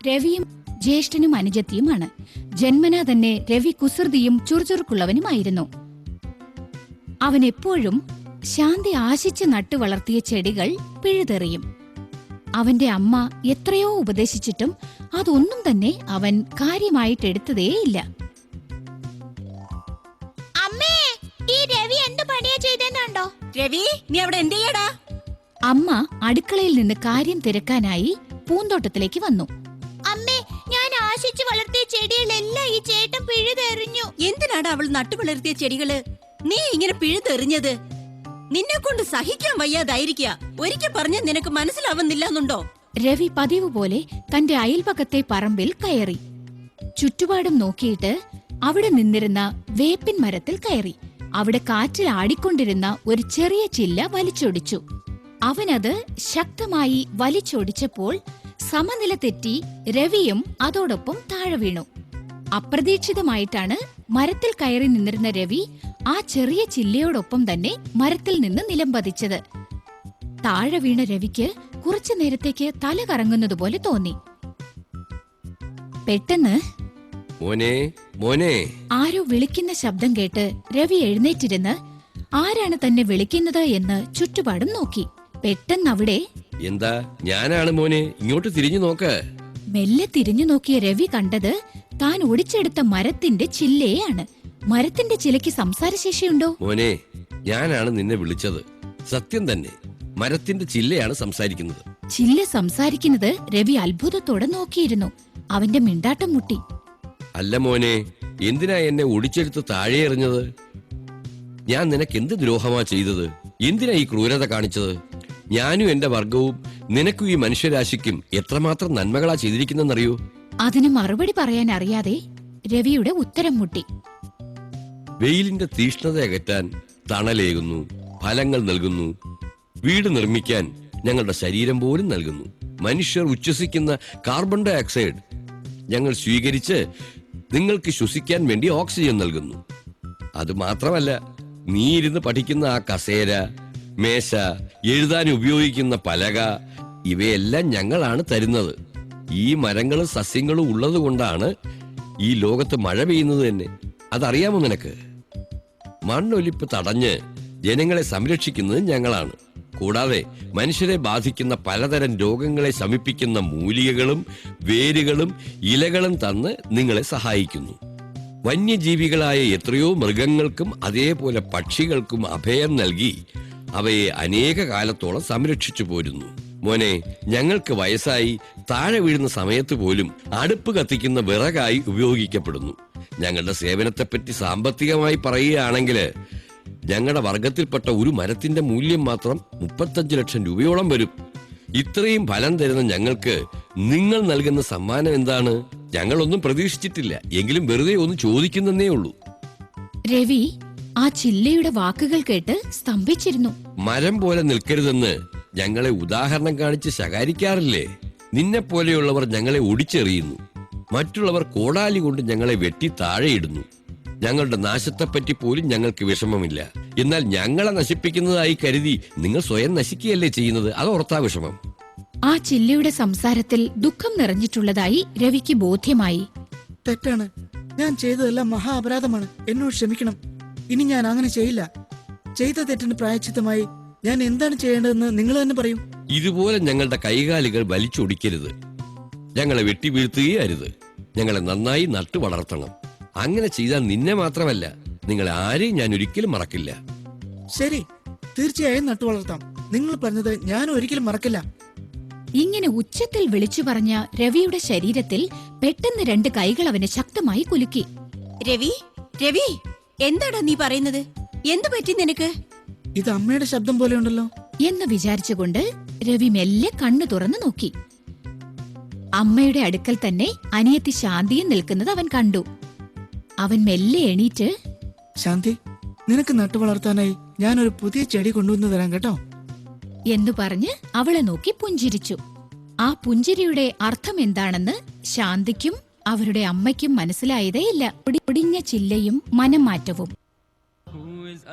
രവിയും ജ്യേഷ്ഠനും അനുജത്തിയുമാണ്. ജന്മനാ തന്നെ രവി കുസൃതിയും ചുറുചുറുക്കുള്ളവനുമായിരുന്നു. അവൻ എപ്പോഴും ശാന്തി ആശിച്ച് നട്ടു വളർത്തിയ ചെടികൾ പിഴുതെറിയും. അവന്റെ അമ്മ എത്രയോ ഉപദേശിച്ചിട്ടും അതൊന്നും തന്നെ അവൻ കാര്യമായിട്ടെടുത്തതേയില്ല. അമ്മേ, ഈ രവി എന്ത് പണിയാ ചെയ്തെന്നുണ്ടോ? രവി, നീ അവിടെ എന്ത് ചെയ്യടാ? അമ്മ അടുക്കളയിൽ നിന്ന് കാര്യം തിരക്കാനായി പൂന്തോട്ടത്തിലേക്ക് വന്നു. അമ്മേ, ഞാൻ ആശിച്ചു വളർത്തിയ ചെടികളെല്ലാം ഈ ചേട്ടൻ പിഴുതെറിഞ്ഞു. എന്തിനാണ് അവൾ നട്ടു വളർത്തിയ ചെടികള് നീ ഇങ്ങനെ പിഴുതെറിഞ്ഞത്? നിന്നെ കൊണ്ട് സഹിക്കാൻ വയ്യാതായിരിക്കുക. ഒരിക്കൽ പറഞ്ഞ നിനക്ക് മനസ്സിലാവുന്നില്ലെന്നുണ്ടോ? രവി പതിവ് പോലെ തന്റെ അയൽപക്കത്തെ പറമ്പിൽ കയറി. ചുറ്റുപാടും നോക്കിയിട്ട് അവിടെ നിന്നിരുന്ന വേപ്പിൻ മരത്തിൽ കയറി. അവിടെ കാറ്റിൽ ആടിക്കൊണ്ടിരുന്ന ഒരു ചെറിയ ചില്ല വലിച്ചൊടിച്ചു. അവനത് ശക്തമായി വലിച്ചൊടിച്ചപ്പോൾ സമനില തെറ്റി രവിയും അതോടൊപ്പം താഴെ വീണു. അപ്രതീക്ഷിതമായിട്ടാണ് മരത്തിൽ കയറി നിന്നിരുന്ന രവി ആ ചെറിയ ചില്ലയോടൊപ്പം തന്നെ മരത്തിൽ നിന്ന് നിലംപതിച്ചത്. താഴെ വീണ രവിക്ക് കുറച്ചു നേരത്തേക്ക് തല കറങ്ങുന്നതുപോലെ തോന്നി. പെട്ടെന്ന് മോനെ മോനെ ആരോ വിളിക്കുന്ന ശബ്ദം കേട്ട് രവി എഴുന്നേറ്റിരുന്ന് ആരാണ് തന്നെ വിളിക്കുന്നത് എന്ന് ചുറ്റുപാടും നോക്കി. പെട്ടെന്ന് അവിടെ എന്താ? ഞാനാണ് മോനെ, ഇങ്ങോട്ട് തിരിഞ്ഞു നോക്ക്. മെല്ലെ തിരിഞ്ഞു നോക്കിയ രവി കണ്ടത് താൻ ഒടിച്ചെടുത്ത മരത്തിന്റെ ചില്ലയാണ്. മരത്തിന്റെ ചിലയ്ക്ക് സംസാരശേഷിയുണ്ടോ? മോനെ, ഞാനാണ് നിന്നെ വിളിച്ചത്. സത്യം തന്നെ, മരത്തിന്റെ ചില്ലയാണ് സംസാരിക്കുന്നത്. ചില്ല സംസാരിക്കുന്നത് രവി അത്ഭുതത്തോടെ നോക്കിയിരുന്നു. അവന്റെ മിണ്ടാട്ടം മുട്ടി. അല്ല മോനെ, എന്തിനാ എന്നെ ഒടിച്ചെടുത്ത് താഴെ എറിഞ്ഞത്? ഞാൻ നിനക്ക് എന്ത് ദ്രോഹമാ ചെയ്തത്? എന്തിനാ ഈ ക്രൂരത കാണിച്ചത്? ഞാനും എന്റെ വർഗവും നിനക്കും ഈ മനുഷ്യരാശിക്കും എത്രമാത്രം നന്മകളാ ചെയ്തിരിക്കുന്നെന്നറിയോ? അതിന് മറുപടി പറയാൻ അറിയാതെ രവിയുടെ ഉത്തരം മുട്ടി. വെയിലിന്റെ തീഷ്ണത അകറ്റാൻ തണലേകുന്നു, ഫലങ്ങൾ നൽകുന്നു, വീട് നിർമ്മിക്കാൻ ഞങ്ങളുടെ ശരീരം പോലും നൽകുന്നു. മനുഷ്യർ ഉച്ഛ്വസിക്കുന്ന കാർബൺ ഡൈ ഓക്സൈഡ് ഞങ്ങൾ സ്വീകരിച്ച് നിങ്ങൾക്ക് ശ്വസിക്കാൻ വേണ്ടി ഓക്സിജൻ നൽകുന്നു. അത് മാത്രമല്ല, നീ ഇരുന്ന് പഠിക്കുന്ന ആ കസേര, മേശ, എഴുതാൻ ഉപയോഗിക്കുന്ന പലക, ഇവയെല്ലാം ഞങ്ങളാണ് തരുന്നത്. ഈ മരങ്ങളും സസ്യങ്ങളും ഉള്ളത് കൊണ്ടാണ് ഈ ലോകത്ത് മഴ പെയ്യുന്നത് തന്നെ. അതറിയാമോ നിനക്ക്? മണ്ണൊലിപ്പ് തടഞ്ഞ് ജനങ്ങളെ സംരക്ഷിക്കുന്നത് ഞങ്ങളാണ്. കൂടാതെ മനുഷ്യരെ ബാധിക്കുന്ന പലതരം രോഗങ്ങളെ ശമിപ്പിക്കുന്ന മൂലികകളും വേരുകളും ഇലകളും തന്ന് നിങ്ങളെ സഹായിക്കുന്നു. വന്യജീവികളായ എത്രയോ മൃഗങ്ങൾക്കും അതേപോലെ പക്ഷികൾക്കും അഭയം നൽകി അവയെ അനേക കാലത്തോളം സംരക്ഷിച്ചു പോരുന്നു. മോനെ, ഞങ്ങൾക്ക് വയസ്സായി താഴെ വീഴുന്ന സമയത്ത് പോലും അടുപ്പ് കത്തിക്കുന്ന വിറകായി ഉപയോഗിക്കപ്പെടുന്നു. ഞങ്ങളുടെ സേവനത്തെപ്പറ്റി സാമ്പത്തികമായി പറയുകയാണെങ്കിൽ ഞങ്ങളുടെ വർഗത്തിൽപ്പെട്ട ഒരു മരത്തിന്റെ മൂല്യം മാത്രം 35 ലക്ഷം രൂപയോളം വരും. ഇത്രയും ഫലം തരുന്ന ഞങ്ങൾക്ക് നിങ്ങൾ നൽകുന്ന സമ്മാനം എന്താണ്? ഞങ്ങളൊന്നും പ്രതീക്ഷിച്ചിട്ടില്ല, എങ്കിലും വെറുതെ ഒന്ന് ചോദിക്കുന്നേ ഉള്ളൂ. രവി ആ ചില്ലയുടെ വാക്കുകൾ കേട്ട് സ്തംഭിച്ചിരുന്നു. മരം പോലെ നിൽക്കരുതെന്ന് ഞങ്ങളെ ഉദാഹരണം കാണിച്ച് ശകാരിക്കാറില്ലേ? നിന്നെ പോലെയുള്ളവർ ഞങ്ങളെ ഒടിച്ചെറിയുന്നു. മറ്റുള്ളവർ കോടാലി കൊണ്ട് ഞങ്ങളെ വെട്ടി താഴെയിടുന്നു. ഞങ്ങളുടെ നാശത്തെപ്പറ്റി പോലും ഞങ്ങൾക്ക് വിഷമമില്ല. എന്നാൽ ഞങ്ങളെ നശിപ്പിക്കുന്നതായി കരുതി നിങ്ങൾ സ്വയം നശിക്കുകയല്ലേ ചെയ്യുന്നത്? അതോർത്താ വിഷമം. ആ ചില്ലയുടെ സംസാരത്തിൽ ദുഃഖം നിറഞ്ഞിട്ടുള്ളതായി രവിക്ക് ബോധ്യമായി. തെറ്റാണ്, ഞാൻ ചെയ്തതെല്ലാം മഹാ അപരാധമാണ്. എന്നോട് ക്ഷമിക്കണം. ഇനി ഞാൻ അങ്ങനെ ചെയ്യില്ല. ചെയ്ത തെറ്റിന് പ്രായശ്ചിത്തമായി ഞാൻ എന്താണ് ചെയ്യേണ്ടതെന്ന് നിങ്ങൾ തന്നെ പറയൂ. ഇതുപോലെ ഞങ്ങളുടെ കൈകാലുകൾ വലിച്ചൊടിക്കരുത്. ഞങ്ങളെ വെട്ടി വീഴ്ത്തുകയരുത്. ഞങ്ങളെ നന്നായി നട്ടു വളർത്തണം. അങ്ങനെ ചെയ്താൽ നിന്നെ മാത്രമല്ല, നിങ്ങളെ ആരെയും ഞാൻ ഒരിക്കലും മറക്കില്ല. ശരി, തീർച്ചയായും നട്ടു വളർത്താം. നിങ്ങൾ പറഞ്ഞത് ഞാൻ ഒരിക്കലും മറക്കില്ല. ഇങ്ങനെ ഉച്ചത്തിൽ വിളിച്ചു പറഞ്ഞ രവിയുടെ ശരീരത്തിൽ പെട്ടെന്ന് 2 കൈകൾ അവനെ ശക്തമായി കുലുക്കി. രവി, രവി, എന്താടാ നീ പറയുന്നത്? എന്തു പറ്റി നിനക്ക്? ഇത് അമ്മയുടെ ശബ്ദം പോലെ ഉണ്ടല്ലോ എന്ന് വിചാരിച്ചുകൊണ്ട് രവി മെല്ലെ കണ്ണു തുറന്നു നോക്കി. അമ്മയുടെ അടുക്കൽ തന്നെ അനിയത്തി ശാന്തിയും നിൽക്കുന്നത് അവൻ കണ്ടു. അവൻ മെല്ലെ എണീറ്റ്, ശാന്തി, നിനക്ക് നട്ടു വളർത്താനായി ഞാനൊരു പുതിയ ചെടി കൊണ്ടുവന്നു തരാം കേട്ടോ എന്നു പറഞ്ഞ് അവളെ നോക്കി പുഞ്ചിരിച്ചു. ആ പുഞ്ചിരിയുടെ അർത്ഥം എന്താണെന്ന് ശാന്തിക്കും അവരുടെ അമ്മയ്ക്കും മനസ്സിലായതേയില്ല. ഒടിഞ്ഞ ചില്ലയും മനംമാറ്റവും.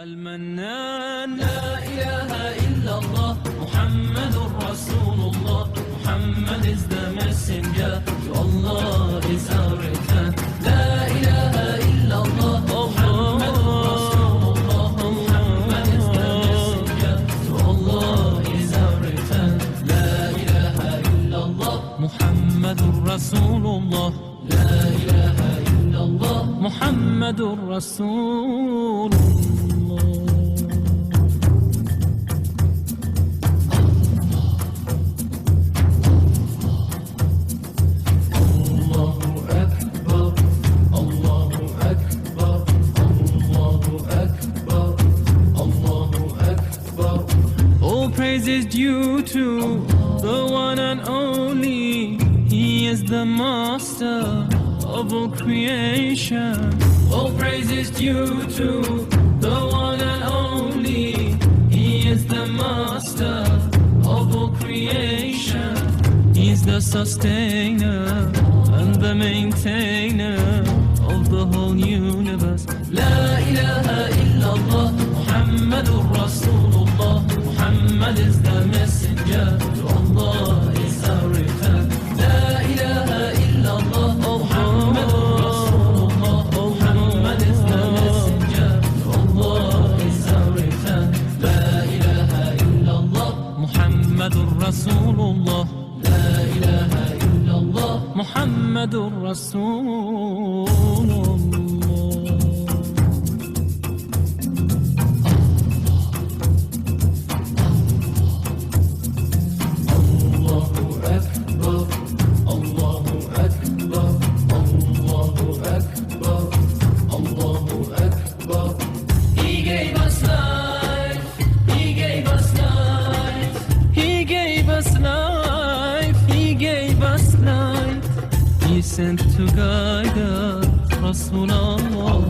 المنان لا إله إلا الله محمد رسول الله Muhammad is the messenger. To Allah is our return. La ilaha illallah. Muhammadur Rasulullah. Muhammad is the messenger. To Allah is our return. La ilaha illallah. Muhammadur Rasulullah. La ilaha illallah. Muhammadur Rasulullah. Praise is due to the one and only. He is the master of all creation. All praise is due to the one and only. He is the master of all creation. He is the sustainer and the maintainer of the whole universe. La ilaha illallah. Muhammadur Rasulullah. Muhammad is the messenger. To Allah is our return. La ilaha illallah. Muhammadur Rasulullah. Muhammad is the messenger. To Allah is our return. La ilaha illallah. Muhammadur Rasulullah. La ilaha illallah. Muhammadur Rasulullah. Sent to guide us, Rasulullah.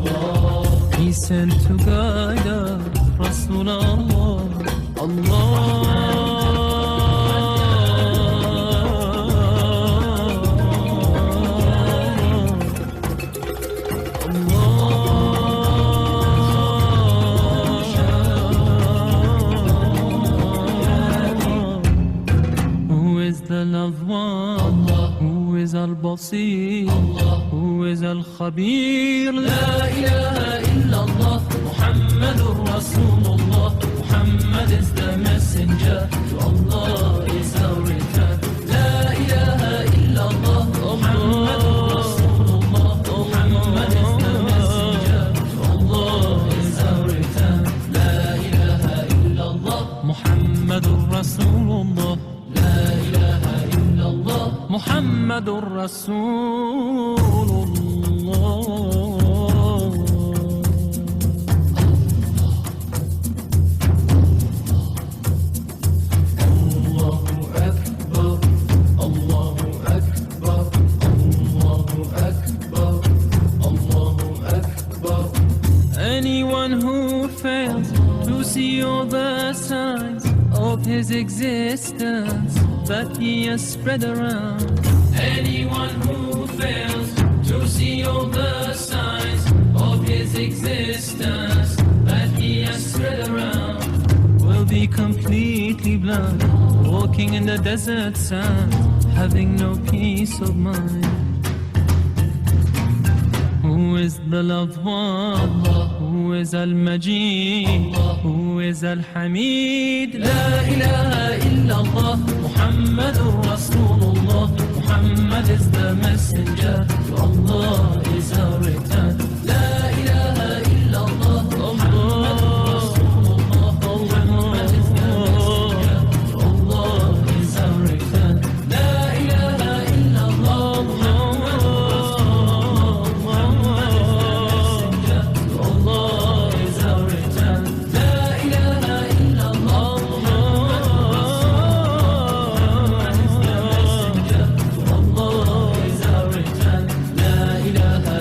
He sent to guide us, Rasulullah. Who is the loved one? Who is al-Basir? Who is al-Khabir? La ilaha illallah. Muhammadur Rasulullah. Muhammad is the messenger. To Allah is our return. La ilaha illallah. Muhammadur Rasulullah. Muhammad is the messenger. To Allah is our return. La ilaha illallah. Muhammadur Rasulullah. La ilaha illallah. Muhammadur Rasulullah. Anyone who fails to see all the signs of his existence that he has spread around. Anyone who fails to see all the signs of his existence that he has spread around will be completely blind, walking in the desert sand, having no peace of mind. Who is the loved one? Who is al-Majid? Who is al-Hamid? La ilaha illallah. Muhammadur Rasulullah. Muhammad is the messenger. To Allah is our return. La ilaha illallah. Muhammadur Rasulullah. Muhammad is the messenger. To Allah is our return. La ilaha illallah. La ilaha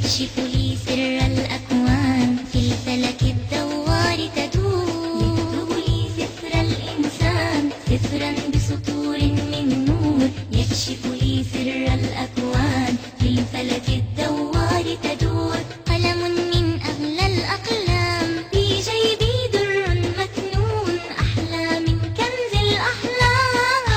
يكشف لي سر الأكوان في الفلك الدوار تدور يكتب لي سفر الإنسان سفرا بسطور من نور يكشف لي سر الأكوان في الفلك الدوار تدور قلم من أغلى الأقلام في جيبي در مكنون أحلى من كنز الأحلام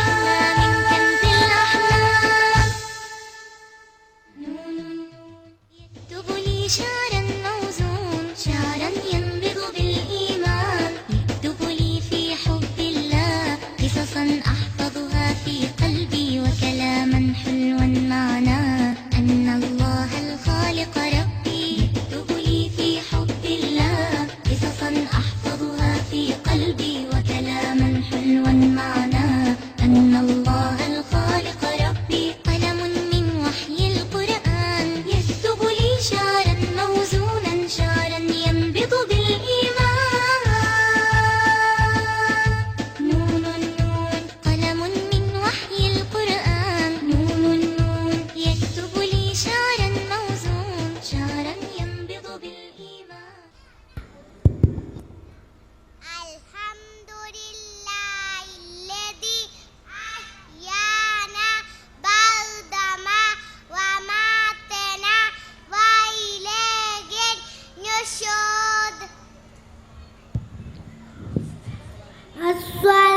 يكتب لي شعرا موزون شعرا ينبض بالإيمان يكتب لي في حب الله قصصا أحفظها في قلبي وكلاما حلوا معناه أن الله الخالق ربي يكتب لي في حب الله قصصا أحفظها في قلبي وكلاما حلوا معناه أن الله الخالق ربي قلم من وحي القرآن يكتب لي شعرا موزونا شعرا ينبض بالإيمان نون نون قلم من وحي القرآن نون نون يكتب لي شعرا موزون شعرا ينبض بالإيمان الحمد لله الذي أحيانا بعدما وماتنا وإليه النشور. الصلاة